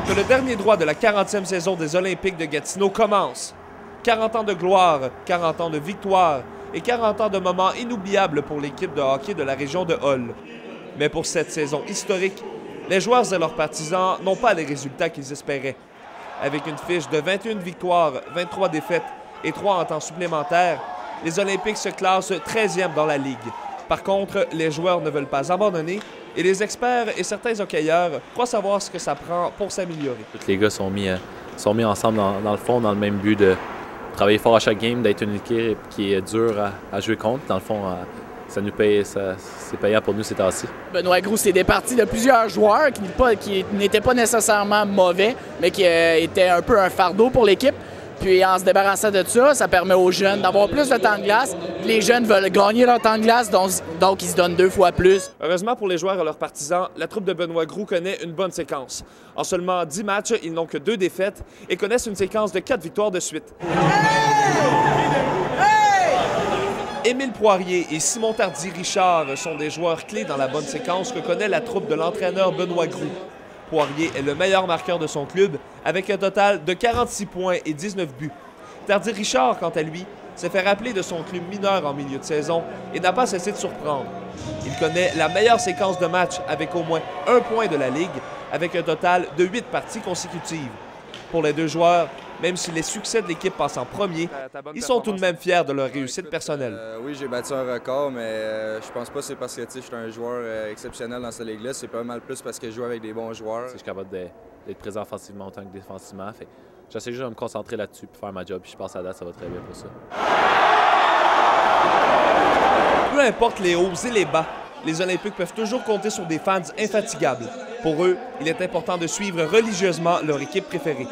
que le dernier droit de la 40e saison des Olympiques de Gatineau commence. 40 ans de gloire, 40 ans de victoire et 40 ans de moments inoubliables pour l'équipe de hockey de la région de Hull. Mais pour cette saison historique, les joueurs et leurs partisans n'ont pas les résultats qu'ils espéraient. Avec une fiche de 21 victoires, 23 défaites et 3 en temps supplémentaire, les Olympiques se classent 13e dans la Ligue. Par contre, les joueurs ne veulent pas abandonner et les experts et certains hockeyeurs croient savoir ce que ça prend pour s'améliorer. Tous les gars sont mis ensemble dans le fond, dans le même but de travailler fort à chaque game, d'être une équipe qui est dure à jouer contre. Dans le fond, ça nous paye, c'est payant pour nous ces temps-ci. Benoît Groulx s'est départi de plusieurs joueurs qui n'étaient pas nécessairement mauvais, mais qui étaient un peu un fardeau pour l'équipe. Puis en se débarrassant de ça permet aux jeunes d'avoir plus de temps de glace. Les jeunes veulent gagner leur temps de glace, donc ils se donnent 2 fois plus. Heureusement pour les joueurs et leurs partisans, la troupe de Benoît Groulx connaît une bonne séquence. En seulement 10 matchs, ils n'ont que 2 défaites et connaissent une séquence de 4 victoires de suite. Émile Poirier et Simon Tardy-Richard sont des joueurs clés dans la bonne séquence que connaît la troupe de l'entraîneur Benoît Groulx. Poirier est le meilleur marqueur de son club avec un total de 46 points et 19 buts. Tardy-Richard, quant à lui, s'est fait rappeler de son club mineur en milieu de saison et n'a pas cessé de surprendre. Il connaît la meilleure séquence de match avec au moins 1 point de la Ligue, avec un total de 8 parties consécutives. Pour les 2 joueurs, même si les succès de l'équipe passent en premier, ils sont tout de même fiers de leur réussite personnelle. Oui, j'ai battu un record, mais je pense pas que c'est parce que je suis un joueur exceptionnel dans cette ligue-là. C'est pas mal plus parce que je joue avec des bons joueurs. Je suis capable d'être présent offensivement autant que défensivement. J'essaie juste de me concentrer là-dessus et faire ma job. Puis je pense à date, ça va très bien pour ça. Peu importe les hauts et les bas, les Olympiques peuvent toujours compter sur des fans infatigables. Pour eux, il est important de suivre religieusement leur équipe préférée.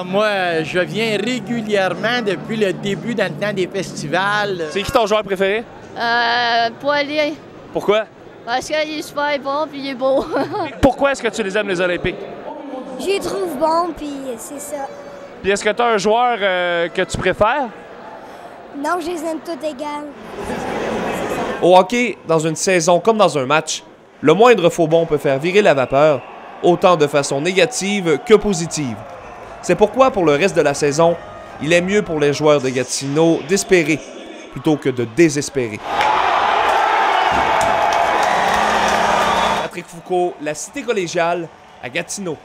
Moi, je viens régulièrement depuis le début dans le temps des festivals. C'est qui ton joueur préféré? Poirier. Pourquoi? Parce qu'il est super bon puis il est beau. Pourquoi est-ce que tu les aimes, les Olympiques? Je les trouve bons, puis c'est ça. Puis est-ce que tu as un joueur que tu préfères? Non, je les aime toutes égales. Au hockey, dans une saison comme dans un match, le moindre faux bond peut faire virer la vapeur, autant de façon négative que positive. C'est pourquoi, pour le reste de la saison, il est mieux pour les joueurs de Gatineau d'espérer plutôt que de désespérer. Patrick Foucault, La Cité collégiale, à Gatineau.